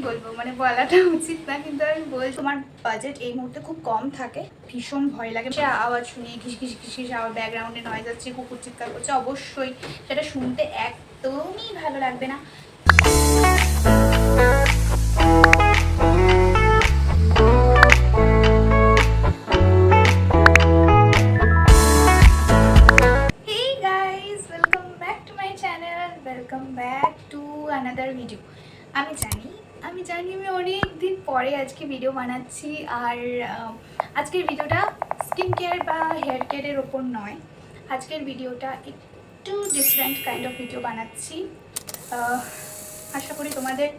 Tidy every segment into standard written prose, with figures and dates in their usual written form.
বলবো, মানে বলাটা উচিত না, কিন্তু আমি বলছি তোমার বাজেট এই মুহূর্তে খুব কম থাকে, ভীষণ ভয় লাগে সে আওয়াজ শুনে, ঘিস ঘিস ঘিস ঘিস আওয়াজ, ব্যাকগ্রাউন্ডে নয়েজ যাচ্ছে, কুকুর চিৎকার করছে, অবশ্যই সেটা শুনতে একদমই ভালো লাগবে না। Welcome back to another video. আমি জানি আমি অনেক দিন পরে আজকে ভিডিও বানাচ্ছি, আর আজকের ভিডিওটা স্কিন কেয়ার বা হেয়ার কেয়ারের ওপর নয়। আজকের ভিডিওটা একটু ডিফারেন্ট কাইন্ড অফ ভিডিও বানাচ্ছি। আশা করি তোমাদের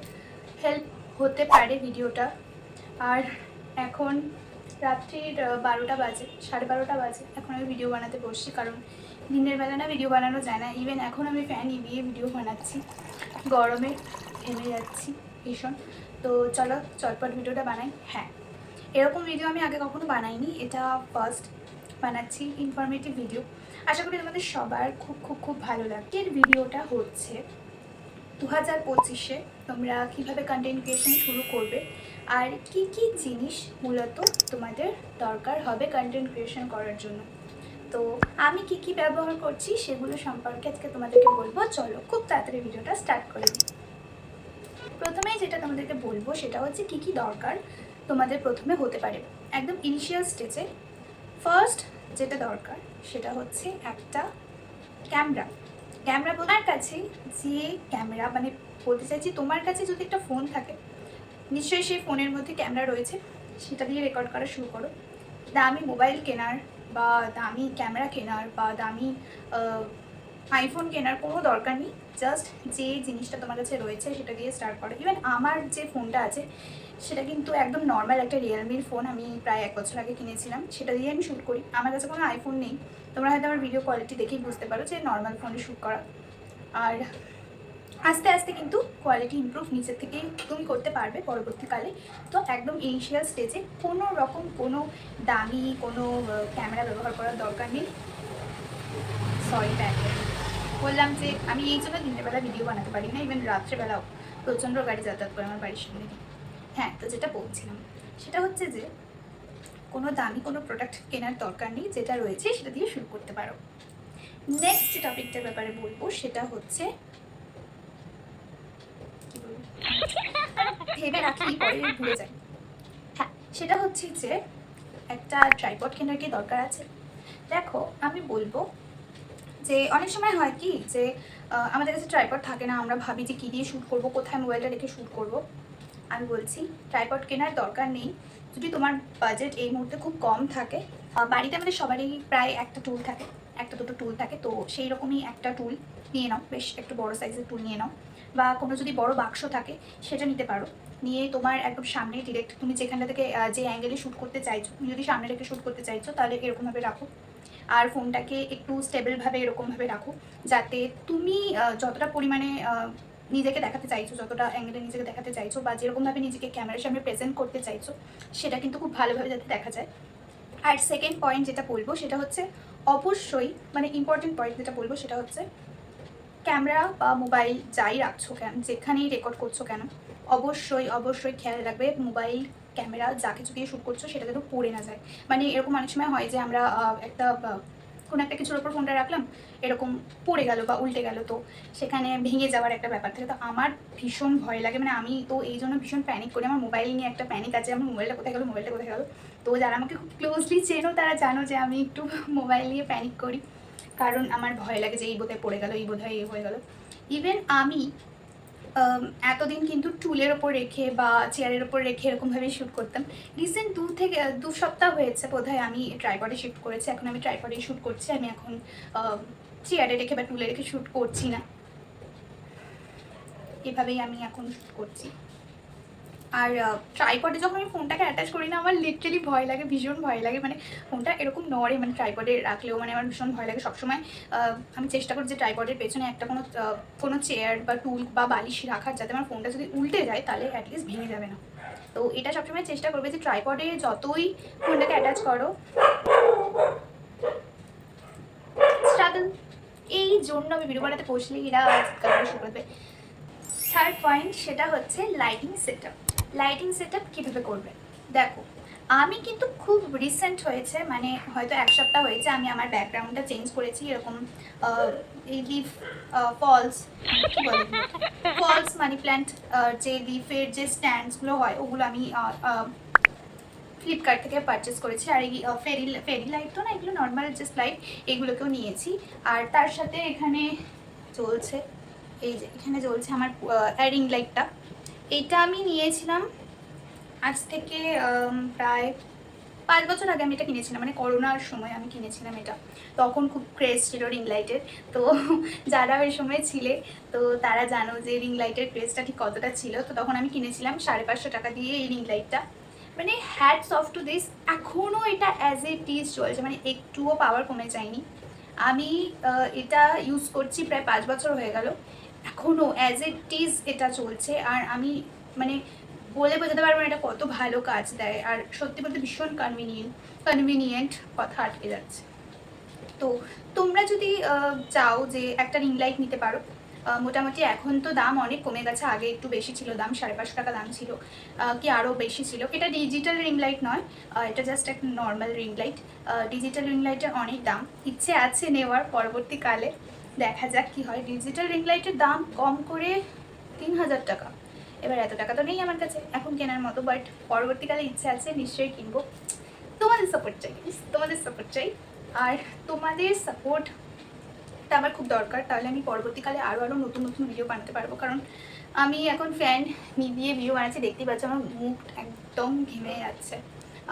হেল্প হতে পারে ভিডিওটা। আর এখন রাত্রির 12টা বাজে, 12:30 বাজে, এখন আমি ভিডিও বানাতে বসছি, কারণ দিনের বেলা না ভিডিও বানানো যায় না। ইভেন এখন আমি ফ্যান নিভিয়ে ভিডিও বানাচ্ছি, গরমে ঘেমে যাচ্ছি ভীষণ। তো চলো চটপট ভিডিওটা বানাই। হ্যাঁ, এরকম ভিডিও আমি আগে কখনো বানাইনি, এটা ফার্স্ট বানাচ্ছি ইনফরমেটিভ ভিডিও। আশা করি তোমাদের সবার খুব খুব খুব ভালো লাগবে। এর ভিডিওটা হচ্ছে 2025-এ তোমরা কীভাবে কন্টেন্ট ক্রিয়েশন শুরু করবে, আর কি কি জিনিস মূলত তোমাদের দরকার হবে কন্টেন্ট ক্রিয়েশন করার জন্য। তো আমি কি কি ব্যবহার করছি সেগুলো সম্পর্কে আজকে তোমাদেরকে বলবো। চলো খুব তাড়াতাড়ি ভিডিওটা স্টার্ট করে দিই। প্রথমেই যেটা তোমাদেরকে বলবো সেটা হচ্ছে কি কি দরকার তোমাদের প্রথমে হতে পারে একদম ইনিশিয়াল স্টেজে। ফার্স্ট যেটা দরকার সেটা হচ্ছে একটা ক্যামেরা। তোমার কাছে যে ক্যামেরা, মানে বলতে চাইছি তোমার কাছে যদি একটা ফোন থাকে, নিশ্চয়ই সেই ফোনের মধ্যে ক্যামেরা রয়েছে, সেটা দিয়ে রেকর্ড করা শুরু করো। দামি মোবাইল কেনার বা দামি ক্যামেরা কেনার বা দামি আইফোন কেনার কোনো দরকার নেই। জাস্ট যে জিনিসটা তোমার কাছে রয়েছে সেটা দিয়ে স্টার্ট করো। ইভেন আমার যে ফোনটা আছে সেটা কিন্তু একদম নর্মাল একটা রিয়েলমির ফোন, আমি প্রায় 1 বছর আগে কিনেছিলাম, সেটা দিয়ে আমি শ্যুট করি। আমার কাছে কোনো আইফোন নেই, তোমরা হয়তো আমার ভিডিও কোয়ালিটি দেখেই বুঝতে পারো যে নর্মাল ফোনে শ্যুট করা। আর আস্তে আস্তে কিন্তু কোয়ালিটি ইমপ্রুভ নিচের থেকেই তুমি করতে পারবে পরবর্তীকালে। তো একদম ইনিশিয়াল স্টেজে কোনো রকম কোনো দামি কোনো ক্যামেরা ব্যবহার করার দরকার নেই। সরি বললাম যে আমি এই জন্য দিনের বেলা ভিডিও বানাতে পারি না, ইভেন রাত্রেবেলাও প্রচণ্ড গাড়ি যাতায়াত করে আমার বাড়ির সামনে দিয়ে। হ্যাঁ, তো যেটা বলছিলাম সেটা হচ্ছে যে কোনো দামি কোনো প্রোডাক্ট কেনার দরকার নেই, যেটা রয়েছে সেটা দিয়ে শুরু করতে পারো। নেক্সট যে টপিকটার ব্যাপারে বলবো সেটা হচ্ছে, ভেবে রাখি পরে ভুলে যাই। হ্যাঁ, সেটা হচ্ছে যে একটা ট্রাইপড কেনার কি দরকার আছে। দেখো, আমি বলবো যে অনেক সময় হয় কি যে আমাদের কাছে ট্রাইপড থাকে না, আমরা ভাবি যে কী দিয়ে শ্যুট করবো, কোথায় মোবাইলটা রেখে শ্যুট করবো। আমি বলছি ট্রাইপড কেনার দরকার নেই যদি তোমার বাজেট এই মুহূর্তে খুব কম থাকে। বাড়িতে আমাদের সবারই প্রায় একটা টুল থাকে, একটা দুটো টুল থাকে, তো সেই রকমই একটা টুল নিয়ে নাও, বেশ একটু বড় সাইজের টুল নিয়ে নাও, বা কোনো যদি বড় বাক্স থাকে সেটা নিতে পারো। নিয়ে তোমার একদম সামনে ডিরেক্ট তুমি যেখানটা থেকে যে অ্যাঙ্গেলে শ্যুট করতে চাইছো, তুমি যদি সামনে রেখে শ্যুট করতে চাইছো তাহলে এরকমভাবে রাখো। আর ফোনটাকে একটু স্টেবলভাবে এরকমভাবে রাখো, যাতে তুমি যতটা পরিমাণে নিজেকে দেখাতে চাইছো, যতটা অ্যাঙ্গেলে নিজেকে দেখাতে চাইছো, বা যেরকমভাবে নিজেকে ক্যামেরার সামনে প্রেজেন্ট করতে চাইছো, সেটা কিন্তু খুব ভালোভাবে যাতে দেখা যায়। আর সেকেন্ড পয়েন্ট যেটা বলবো সেটা হচ্ছে, অবশ্যই মানে ইম্পর্টেন্ট পয়েন্ট যেটা বলবো সেটা হচ্ছে, ক্যামেরা বা মোবাইল যাই রাখছো কেন, যেখানেই রেকর্ড করছো কেন, অবশ্যই অবশ্যই খেয়াল রাখবে মোবাইল ক্যামেরা যা কিছু দিয়ে শ্যুট করছো সেটা যেন পড়ে না যায়। মানে এরকম অনেক সময় হয় যে আমরা একটা কোনো একটা কিছুর ওপর ফোনটা রাখলাম, এরকম পড়ে গেল বা উল্টে গেল, তো সেখানে ভেঙে যাওয়ার একটা ব্যাপার থাকে। তো আমার ভীষণ ভয় লাগে, মানে আমি তো এই জন্য ভীষণ প্যানিক করি। আমার মোবাইল নিয়ে একটা প্যানিক আছে, আমার মোবাইলটা কোথায় গেল। তো যারা আমাকে খুব ক্লোজলি চেনো তারা জানো যে আমি একটু মোবাইল নিয়ে প্যানিক করি, কারণ আমার ভয় লাগে যে এই বোধহয় পড়ে গেল, এই বোধহয় এই হয়ে গেল। ইভেন আমি এতদিন কিন্তু টুলের ওপর রেখে বা চেয়ারের ওপর রেখে এরকমভাবেই শ্যুট করতাম। রিসেন্ট 2 সপ্তাহ হয়েছে বোধহয় আমি ট্রাইপডে শিফট করেছি, এখন আমি ট্রাইপডেই শ্যুট করছি। আমি এখন চেয়ারে রেখে বা টুলে রেখে শ্যুট করছি না, এভাবেই আমি এখন শ্যুট করছি। আর ট্রাইপডে যখন আমি ফোনটাকে অ্যাটাচ করি না, আমার লিটারালি ভয় লাগে, ভীষণ ভয় লাগে। মানে ফোনটা এরকম নড়ে, মানে ট্রাইপডে রাখলেও মানে আমার ভীষণ ভয় লাগে সবসময়। আমি চেষ্টা করি যে ট্রাইপডের পেছনে একটা কোনো চেয়ার বা টুল বা বালিশ রাখার, যাতে আমার ফোনটা যদি উল্টে যায় তাহলে অ্যাটলিস্ট ভেঙে যাবে না। তো এটা সবসময় চেষ্টা করবে যে ট্রাইপডে যতই ফোনটাকে অ্যাটাচ করো, স্ট্রাগল, এই জন্য আমি ভিডিও বানাতে বসলে এরা চিৎকার করে শুরু করবে। থার্ড পয়েন্ট সেটা হচ্ছে লাইটিং সেটআপ। লাইটিং সেটআপ কীভাবে করবেন দেখো, আমি কিন্তু খুব রিসেন্ট হয়েছে, মানে হয়তো এক সপ্তাহ হয়েছে আমি আমার ব্যাকগ্রাউন্ডটা চেঞ্জ করেছি। এরকম এই লিফ ফলস, কী বলে ফলস মানি প্ল্যান্ট, যে লিফের যে স্ট্যান্ডসগুলো হয় ওগুলো আমি ফ্লিপকার্ট থেকে পারচেস করেছি। আর এই ফেরি লাইট তো না, এগুলো নর্মাল জাস্ট লাইট, এগুলোকেও নিয়েছি। আর তার সাথে এখানে চলছে, এই যে এখানে জ্বলছে আমার রিং লাইটটা। এইটা আমি নিয়েছিলাম আজ থেকে প্রায় 5 বছর আগে আমি এটা কিনেছিলাম, মানে করোনার সময় আমি কিনেছিলাম এটা। তখন খুব ক্রেজ ছিল রিং লাইটের। তো যারা ওই সময় ছিলে তো তারা জানো যে রিং লাইটের ক্রেজটা ঠিক কতটা ছিল। তো তখন আমি কিনেছিলাম 550 টাকা দিয়ে এই রিং লাইটটা। মানে হ্যাটস অফ টু দিস, এখনও এটা অ্যাজ এ টিজ চলছে, মানে একটুও পাওয়ার কমে যায়নি। আমি এটা ইউজ করছি প্রায় 5 বছর হয়ে গেল, এখনও অ্যাজ এ টিজ এটা চলছে। আর আমি মানে বলে বোঝাতে পারবো না এটা কত ভালো কাজ দেয়। আর সত্যি বলতে ভীষণ কনভিনিয়েন্ট, কথা আটকে যাচ্ছে। তো তোমরা যদি চাও যে একটা রিং লাইট নিতে পারো, মোটামুটি এখন তো দাম অনেক কমে গেছে, আগে একটু বেশি ছিল দাম, 550 টাকা দাম ছিল কি আরও বেশি ছিল। এটা ডিজিটাল রিং লাইট নয়, এটা জাস্ট একটা normal ring light. Digital ring লাইটের অনেক দাম, ইচ্ছে আছে নেওয়ার, পরবর্তীকালে দেখা যাক কি হয়। ডিজিটাল রিং লাইটের দাম কম করে 3000 টাকা। এবার এত টাকা তো নেই আমার কাছে এখন কেনার মতো, বাট পরবর্তীকালে ইচ্ছে আছে, নিশ্চয়ই কিনবো। তোমাদের সাপোর্ট চাই, তোমাদের সাপোর্ট চাই। আর তোমাদের সাপোর্টটা আমার খুব দরকার, তাহলে আমি পরবর্তীকালে আরও নতুন নতুন ভিডিও বানাতে পারবো। কারণ আমি এখন ফ্যান নিভিয়ে ভিডিও বানাচ্ছি, দেখতেই পাচ্ছি আমার মুখ একদম ঘেমে যাচ্ছে।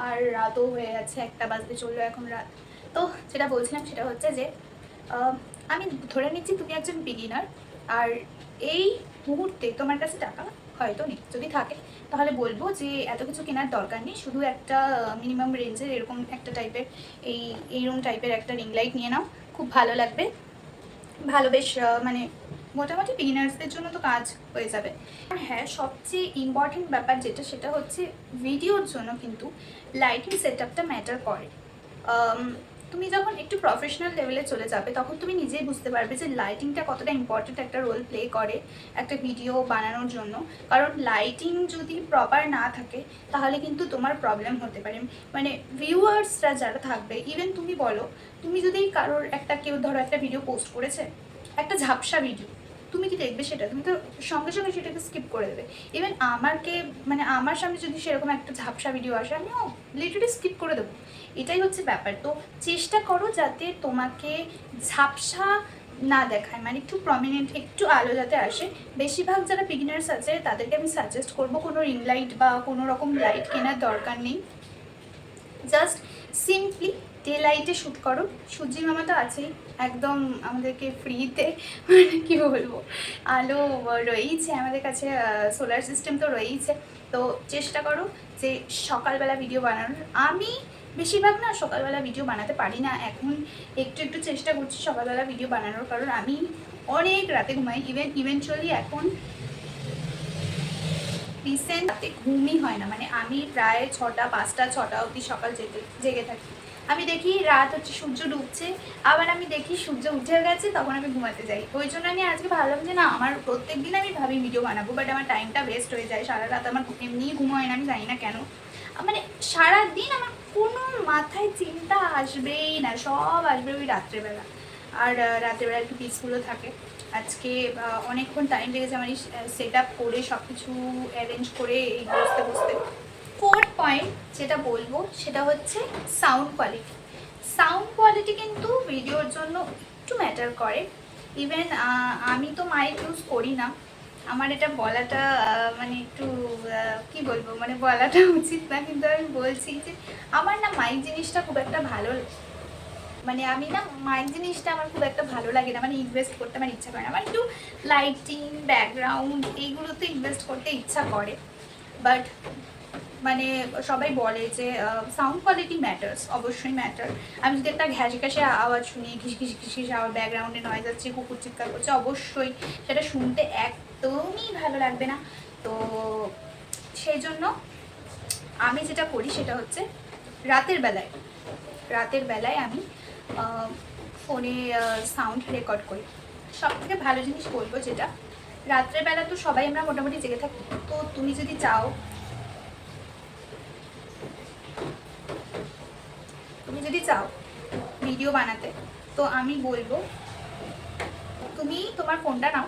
আর রাতও হয়ে যাচ্ছে, 1টা বাজতে চললো এখন রাত। তো যেটা বলছিলাম সেটা হচ্ছে যে আমি ধরে নিচ্ছি তুমি একজন বিগিনার, আর এই মুহূর্তে তোমার কাছে টাকা হয়তো নেই। যদি থাকে তাহলে বলবো যে এত কিছু কেনার দরকার নেই, শুধু একটা মিনিমাম রেঞ্জের এরকম একটা টাইপের এইরকম টাইপের একটা রিং লাইট নিয়ে নাও, খুব ভালো লাগবে। ভালো বেশ মানে মোটামুটি বিগিনার্সদের জন্য তো কাজ হয়ে যাবে। আর হ্যাঁ, সবচেয়ে ইম্পর্টেন্ট ব্যাপার যেটা, সেটা হচ্ছে ভিডিওর জন্য কিন্তু লাইটিং সেটআপটা ম্যাটার করে। তুমি যখন একটু প্রফেশনাল লেভেলে চলে যাবে তখন তুমি নিজেই বুঝতে পারবে যে লাইটিংটা কতটা ইম্পর্টেন্ট একটা রোল প্লে করে একটা ভিডিও বানানোর জন্য। কারণ লাইটিং যদি প্রপার না থাকে তাহলে কিন্তু তোমার প্রবলেম হতে পারে। মানে ভিউয়ার্সরা যারা থাকবে, ইভেন তুমি বলো, তুমি যদি কারোর কেউ ধরো একটা ভিডিও পোস্ট করেছে, একটা ঝাপসা ভিডিও, তুমি কি দেখবে সেটা? তুমি তো সঙ্গে সঙ্গে সেটাকে স্কিপ করে দেবে। ইভেন মানে আমার সামনে যদি সেরকম একটা ঝাপসা ভিডিও আসে, আমিও লিটারালি স্কিপ করে দেবো। এটাই হচ্ছে ব্যাপার। তো চেষ্টা করো যাতে তোমাকে ঝাপসা না দেখায়, মানে একটু প্রমিনেন্ট, একটু আলো যাতে আসে। বেশিরভাগ যারা বিগিনার্স আছে তাদেরকে আমি সাজেস্ট করবো কোনো রিং লাইট বা কোনো রকম লাইট কেনার দরকার নেই। জাস্ট সিম্পলি ডে লাইটে শ্যুট করো। সূর্যি মামা তো আছেই, একদম আমাদেরকে ফ্রিতে, মানে কী বলবো, আলো রয়েইছে আমাদের কাছে, সোলার সিস্টেম তো রয়েইছে। তো চেষ্টা করো যে সকালবেলা ভিডিও বানানোর। আমি বেশিরভাগ না সকালবেলা ভিডিও বানাতে পারি না, এখন একটু একটু চেষ্টা করছি সকালবেলা ভিডিও বানানোর, কারণ আমি অনেক রাতে ঘুমাই। ইভেনচুয়ালি এখন রিসেন্ট রাতে ঘুমই হয় না, মানে আমি প্রায় 6টা 5টা 6টা অবধি সকাল জেগে থাকি। আমি দেখি রাত হচ্ছে, সূর্য ডুবছে, আবার আমি দেখি সূর্য উঠে গেছে, তখন আমি ঘুমাতে যাই। ওই জন্য আমি আজকে ভাবলাম যে না, আমার প্রত্যেক দিন আমি ভাবি ভিডিও বানাবো, বাট আমার টাইমটা ওয়েস্ট হয়ে যায়। সারা রাত আমার এমনিই ঘুম হয় না, আমি জানি না কেন। মানে সারাদিন আমার কোনো মাথায় চিন্তা আসবেই না, সব আসবে ওই রাত্রেবেলা। আর রাত্রেবেলা একটু পিসফুলও থাকে। আজকে অনেকক্ষণ টাইম লেগেছে আমার সেট আপ করে, সব কিছু অ্যারেঞ্জ করে এই বসতে। 4th পয়েন্ট যেটা বলবো সেটা হচ্ছে সাউন্ড কোয়ালিটি। সাউন্ড কোয়ালিটি কিন্তু ভিডিওর জন্য একটু ম্যাটার করে। ইভেন আমি তো মাইক ইউজ করি না, আমার এটা বলাটা মানে একটু কি বলবো, মানে বলাটা উচিত না, কিন্তু আমি বলছি যে আমার না মাইক জিনিসটা খুব একটা ভালো, মানে আমি না মাইক জিনিসটা আমার খুব একটা ভালো লাগে না, মানে ইনভেস্ট করতে আমার ইচ্ছা করে না। আমার একটু লাইটিং, ব্যাকগ্রাউন্ড এইগুলোতে ইনভেস্ট করতে ইচ্ছা করে। বাট মানে সবাই বলে যে সাউন্ড কোয়ালিটি ম্যাটার্স, অবশ্যই ম্যাটার। আমি যদি একটা ঘ্যাসে আওয়াজ শুনি, ঘিস আওয়াজ, ব্যাকগ্রাউন্ডে নয়েজ যাচ্ছে, কুকুর চিৎকার করছে, অবশ্যই সেটা শুনতে একদমই ভালো লাগবে না। তো সেই জন্য আমি যেটা করি সেটা হচ্ছে রাতের বেলায় আমি ফোনে সাউন্ড রেকর্ড করি। সব থেকে ভালো জিনিস বলবো যেটা, রাত্রেবেলা তো সবাই আমরা মোটামুটি জেগে থাকি, তো তুমি যদি চাও ভিডিও বানাতে, তো আমি বলবো তুমি তোমার ফোনটা নাও।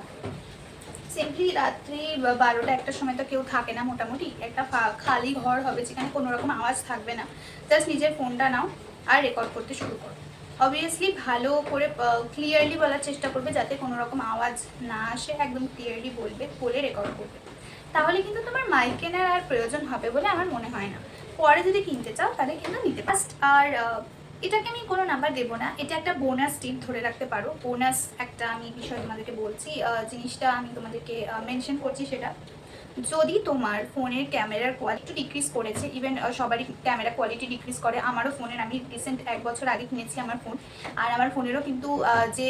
সিম্পলি রাত্রি 12টা 1টার সময় তো কেউ থাকে না, মোটামুটি একটা খালি ঘর হবে যেখানে কোনো রকম আওয়াজ থাকবে না। জাস্ট নিজের ফোনটা নাও আর রেকর্ড করতে শুরু করো। অবভিয়াসলি ভালো করে ক্লিয়ারলি বলার চেষ্টা করবে, যাতে কোনো রকম আওয়াজ না আসে, একদম ক্লিয়ারলি বলে রেকর্ড করবে। তাহলে কিন্তু তোমার মাইক কেনার আর প্রয়োজন হবে বলে আমার মনে হয় না। পরে যদি কিনতে চাও তাহলে কিন্তু নিতে পারো। আর এটাকে আমি কোনো নাম্বার দেবো না, এটা একটা বোনাস টিপ ধরে রাখতে পারো। বোনাস একটা আমি বিষয় তোমাদেরকে বলছি, জিনিসটা আমি তোমাদেরকে মেনশন করছি। সেটা যদি তোমার ফোনের ক্যামেরার কোয়ালিটি ডিক্রিজ করেছে, ইভেন সবারই ক্যামেরা কোয়ালিটি ডিক্রিজ করে, আমারও ফোনের, আমি রিসেন্ট 1 বছর আগে কিনেছি আমার ফোন, আর আমার ফোনেরও কিন্তু যে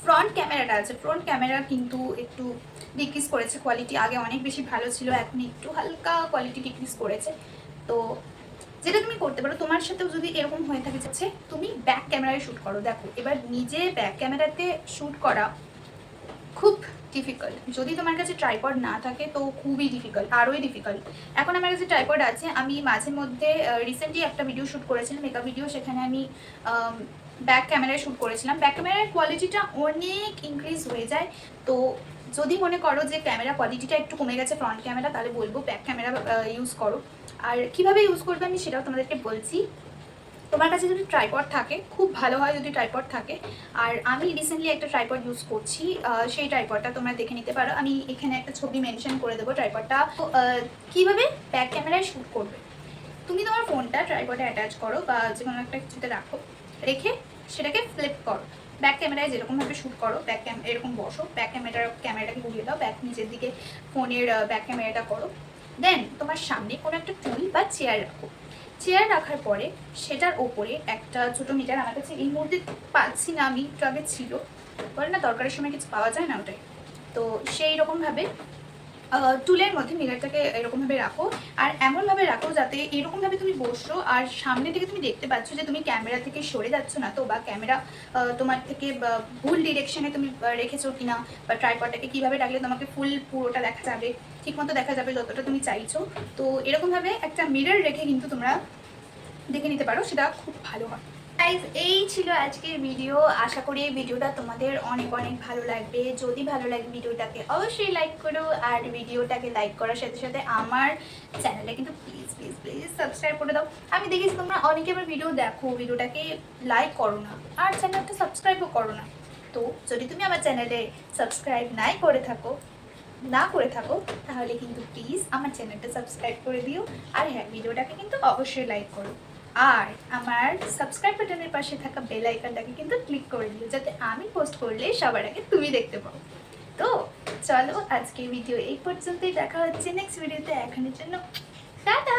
ফ্রন্ট ক্যামেরাটা আছে, ফ্রন্ট ক্যামেরা কিন্তু একটু ডিক্রিজ করেছে কোয়ালিটি। আগে অনেক বেশি ভালো ছিল, এখন একটু হালকা কোয়ালিটি ডিক্রিজ করেছে। তো যেটা তুমি করতে পারো, তোমার সাথেও যদি এরকম হয়ে থাকে যাচ্ছে, তুমি ব্যাক ক্যামেরায় শ্যুট করো। দেখো এবার নিজে ব্যাক ক্যামেরাতে শ্যুট করা খুব ডিফিকাল্ট। যদি তোমার কাছে ট্রাইপড না থাকে তো খুবই ডিফিকাল্ট, আরোই ডিফিকাল্ট। এখন আমার কাছে ট্রাইপড আছে, আমি মাঝে মধ্যে রিসেন্টলি একটা ভিডিও শ্যুট করেছিলাম, মেকআপ ভিডিও, সেখানে আমি ব্যাক ক্যামেরায় শ্যুট করেছিলাম। ব্যাক ক্যামেরার কোয়ালিটিটা অনেক ইনক্রিজ হয়ে যায়। তো যদি মনে করো যে ক্যামেরা কোয়ালিটিটা একটু কমে গেছে ফ্রন্ট ক্যামেরা, তাহলে বলবো ব্যাক ক্যামেরা ইউজ করো। আর কীভাবে ইউজ করবে আমি সেটাও তোমাদেরকে বলছি। তোমার কাছে যদি ট্রাইপড থাকে খুব ভালো হয়, যদি ট্রাইপড থাকে। আর আমি রিসেন্টলি একটা ট্রাইপড ইউজ করছি, সেই ট্রাইপডটা তোমরা দেখে নিতে পারো, আমি এখানে একটা ছবি মেনশন করে দেবো ট্রাইপডটা। কীভাবে ব্যাক ক্যামেরায় শ্যুট করবে, তুমি তোমার ফোনটা ট্রাইপডে অ্যাটাচ করো বা যে কোনো একটা কিছুতে রাখো, রেখে সেটাকে ফ্লিপ করো। ব্যাক ক্যামেরায় যেরকমভাবে শ্যুট করো, এরকম বসো, ব্যাক ক্যামেরাটাকে ঘুরিয়ে দাও, নিজের দিকে ফোনের ব্যাক ক্যামেরাটা করো। দেন তোমার সামনে কোনো একটা টুল বা চেয়ার রাখো। চেয়ার রাখার পরে সেটার ওপরে একটা ছোটো মিটার, আমার কাছে এই মুহূর্তে পাচ্ছি না, আমি একটু আগে ছিল, বলে না দরকারের সময় কিছু পাওয়া যায় না, ওটাই। তো সেই রকমভাবে টুলের মধ্যে মিররটাকে এরকমভাবে রাখো, আর এমনভাবে রাখো যাতে এরকমভাবে তুমি বসছো আর সামনে থেকে তুমি দেখতে পাচ্ছ যে তুমি ক্যামেরা থেকে সরে যাচ্ছ না তো, বা ক্যামেরা তোমার থেকে ভুল ডিরেকশনে তুমি রেখেছো কিনা, বা ট্রাইপডটাকে কীভাবে রাখলে তোমাকে পুরোটা দেখা যাবে, ঠিকমতো দেখা যাবে যতটা তুমি চাইছো। তো এরকমভাবে একটা মিরর রেখে কিন্তু তোমরা দেখে নিতে পারো, সেটা খুব ভালো হয়। গাইজ, এই ছিল আজকের ভিডিও। আশা করি এই ভিডিওটা তোমাদের অনেক অনেক ভালো লাগবে। যদি ভালো লাগে ভিডিওটাকে অবশ্যই লাইক করো, আর ভিডিওটাকে লাইক করার সাথে সাথে আমার চ্যানেলে কিন্তু প্লিজ প্লিজ প্লিজ সাবস্ক্রাইব করে দাও। আমি দেখেছি তোমরা অনেকে আমার ভিডিও দেখো, ভিডিওটাকে লাইক করো না আর চ্যানেলটা সাবস্ক্রাইবও করো না। তো যদি তুমি আমার চ্যানেলে সাবস্ক্রাইব না করে থাকো তাহলে কিন্তু প্লিজ আমার চ্যানেলটা সাবস্ক্রাইব করে দিও। আর হ্যাঁ, ভিডিওটাকে কিন্তু অবশ্যই লাইক করো, আর আমার সাবস্ক্রাইব বাটনের পাশে থাকা বেল আইকনটাকে কিন্তু ক্লিক করে দিও, যাতে আমি পোস্ট করলে সবার আগে তুমি দেখতে পাও। তো চলো, আজকের ভিডিও এই পর্যন্তই, দেখা হচ্ছে নেক্সট ভিডিওতে। এখনের জন্য টাটা।